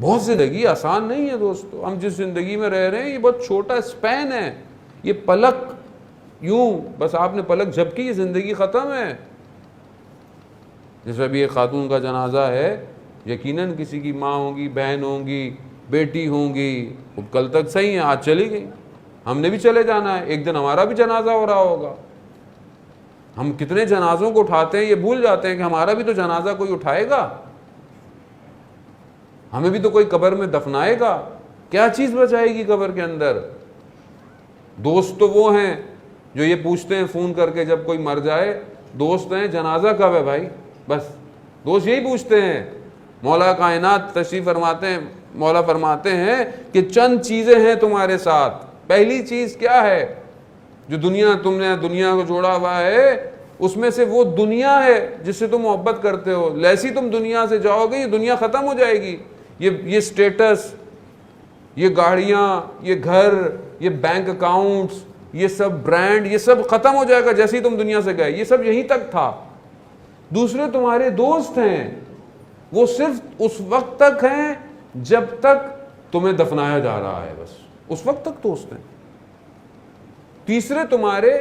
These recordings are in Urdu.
بہت زندگی آسان نہیں ہے دوستو. ہم جس زندگی میں رہ رہے ہیں یہ بہت چھوٹا اسپین ہے, یہ پلک, یوں بس آپ نے پلک جھپکی یہ زندگی ختم ہے. جیسے ابھی ایک خاتون کا جنازہ ہے, یقیناً کسی کی ماں ہوگی, بہن ہوگی, بیٹی ہوں گی, کل تک صحیح ہے, آج چلی گئی. ہم نے بھی چلے جانا ہے, ایک دن ہمارا بھی جنازہ ہو رہا ہوگا. ہم کتنے جنازوں کو اٹھاتے ہیں, یہ بھول جاتے ہیں کہ ہمارا بھی تو جنازہ کوئی اٹھائے گا, ہمیں بھی تو کوئی قبر میں دفنائے گا. کیا چیز بچائے گی قبر کے اندر؟ دوست تو وہ ہیں جو یہ پوچھتے ہیں فون کر کے جب کوئی مر جائے, دوست ہیں جنازہ کب ہے بھائی, بس دوست یہی پوچھتے ہیں. مولا کائنات تشریف فرماتے ہیں, مولا فرماتے ہیں کہ چند چیزیں ہیں تمہارے ساتھ. پہلی چیز کیا ہے؟ جو تم نے دنیا کو جوڑا ہوا ہے, اس میں سے وہ دنیا ہے جس سے تم محبت کرتے ہو. جیسی تم دنیا سے جاؤ گے یہ دنیا ختم ہو جائے گی. یہ سٹیٹس, یہ گاڑیاں, یہ گھر, یہ بینک اکاؤنٹس, یہ سب برانڈ, یہ سب ختم ہو جائے گا جیسے ہی تم دنیا سے گئے. یہ سب یہیں تک تھا. دوسرے تمہارے دوست ہیں, وہ صرف اس وقت تک ہیں جب تک تمہیں دفنایا جا رہا ہے, بس اس وقت تک دوست ہیں. تیسرے تمہارے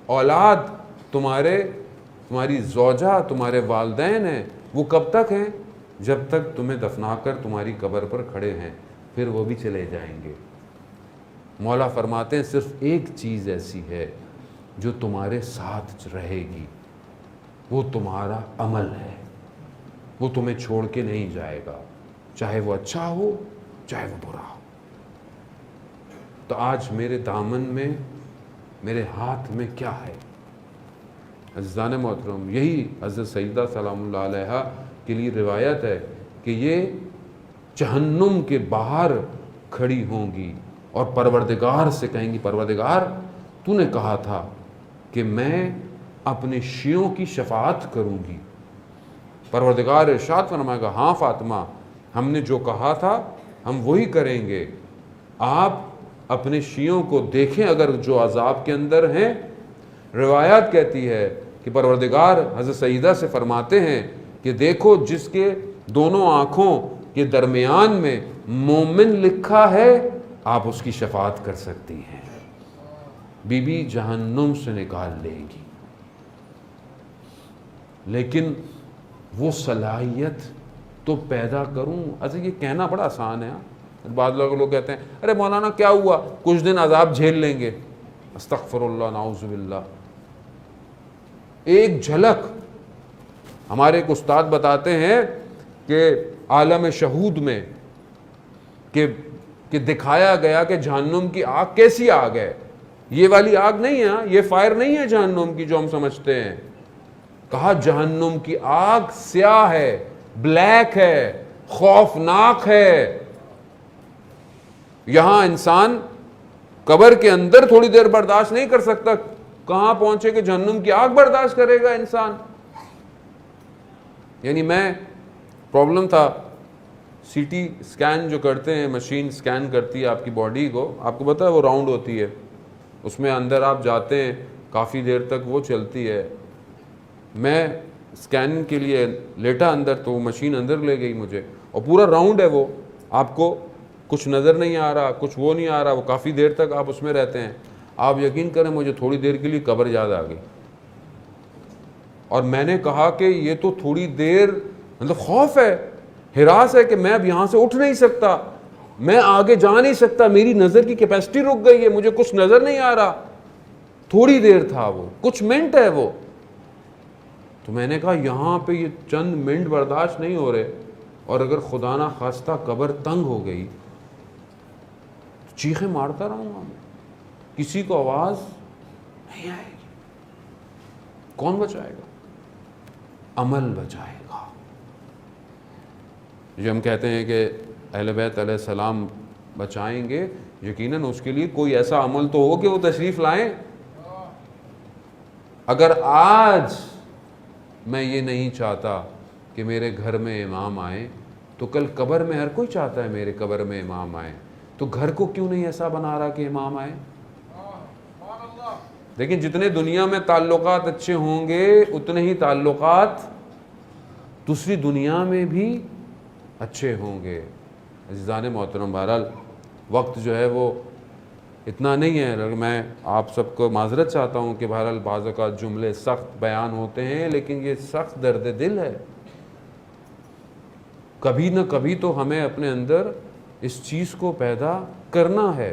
اولاد, تمہاری زوجہ, تمہارے والدین ہیں. وہ کب تک ہیں؟ جب تک تمہیں دفنا کر تمہاری قبر پر کھڑے ہیں, پھر وہ بھی چلے جائیں گے. مولا فرماتے ہیں صرف ایک چیز ایسی ہے جو تمہارے ساتھ رہے گی, وہ تمہارا عمل ہے. وہ تمہیں چھوڑ کے نہیں جائے گا, چاہے وہ اچھا ہو چاہے وہ برا ہو. تو آج میرے دامن میں, میرے ہاتھ میں کیا ہے؟ عزیزان محترم, یہی حضرت سیدہ سلام اللہ علیہا کے لیے روایت ہے کہ یہ جہنم کے باہر کھڑی ہوں گی اور پروردگار سے کہیں گی, پروردگار تو نے کہا تھا کہ میں اپنے شیعوں کی شفاعت کروں گی. پروردگار ارشاد فرمائے گا, ہاں فاطمہ, ہم نے جو کہا تھا ہم وہی کریں گے. آپ اپنے شیعوں کو دیکھیں اگر جو عذاب کے اندر ہیں. روایات کہتی ہے کہ پروردگار حضرت سیدہ سے فرماتے ہیں کہ دیکھو جس کے دونوں آنکھوں کے درمیان میں مومن لکھا ہے, آپ اس کی شفاعت کر سکتی ہیں. بی بی جہنم سے نکال لے گی. لیکن وہ صلاحیت تو پیدا کروں. اچھا یہ کہنا بڑا آسان ہے. بعض لوگ کہتے ہیں ارے مولانا کیا ہوا, کچھ دن عذاب جھیل لیں گے. استغفر اللہ, نعوذ باللہ. ایک جھلک ہمارے ایک استاد بتاتے ہیں کہ عالم شہود میں کہ دکھایا گیا کہ جہنم کی آگ کیسی آگ ہے. یہ والی آگ نہیں ہے, یہ فائر نہیں ہے جہنم کی جو ہم سمجھتے ہیں. کہا جہنم کی آگ سیاہ ہے, بلیک ہے, خوفناک ہے. یہاں انسان قبر کے اندر تھوڑی دیر برداشت نہیں کر سکتا, کہاں پہنچے کہ جہنم کی آگ برداشت کرے گا انسان. یعنی میں پرابلم تھا, سی ٹی سکین جو کرتے ہیں, مشین سکین کرتی ہے آپ کی باڈی کو, آپ کو پتہ ہے وہ راؤنڈ ہوتی ہے, اس میں اندر آپ جاتے ہیں کافی دیر تک وہ چلتی ہے. میں سکین کے لیے لیٹا اندر, تو وہ مشین اندر لے گئی مجھے, اور پورا راؤنڈ ہے وہ, آپ کو کچھ نظر نہیں آ رہا, کچھ وہ نہیں آ رہا, وہ کافی دیر تک آپ اس میں رہتے ہیں. آپ یقین کریں مجھے تھوڑی دیر کے لیے قبر یاد آ گئی, اور میں نے کہا کہ یہ تو تھوڑی دیر مطلب خوف ہے, ہراس ہے کہ میں اب یہاں سے اٹھ نہیں سکتا, میں آگے جا نہیں سکتا, میری نظر کی کیپیسٹی رک گئی ہے, مجھے کچھ نظر نہیں آ رہا. تھوڑی دیر تھا وہ, کچھ منٹ ہے وہ. تو میں نے کہا یہاں پہ یہ چند منٹ برداشت نہیں ہو رہے, اور اگر خدا نہ خواستہ قبر تنگ ہو گئی تو چیخیں مارتا رہوں گا, کسی کو آواز نہیں آئے گی. کون بچائے گا؟ عمل بچائے گا. جو ہم کہتے ہیں کہ اہل بیت علیہ السلام بچائیں گے, یقیناً اس کے لیے کوئی ایسا عمل تو ہو کہ وہ تشریف لائیں. اگر آج میں یہ نہیں چاہتا کہ میرے گھر میں امام آئیں, تو کل قبر میں ہر کوئی چاہتا ہے میرے قبر میں امام آئیں. تو گھر کو کیوں نہیں ایسا بنا رہا کہ امام آئیں؟ لیکن جتنے دنیا میں تعلقات اچھے ہوں گے اتنے ہی تعلقات دوسری دنیا میں بھی اچھے ہوں گے. عزیزان محترم بہرحال وقت جو ہے وہ اتنا نہیں ہے، میں آپ سب کو معذرت چاہتا ہوں کہ بہرحال بعض اوقات جملے سخت بیان ہوتے ہیں، لیکن یہ سخت درد دل ہے. کبھی نہ کبھی تو ہمیں اپنے اندر اس چیز کو پیدا کرنا ہے.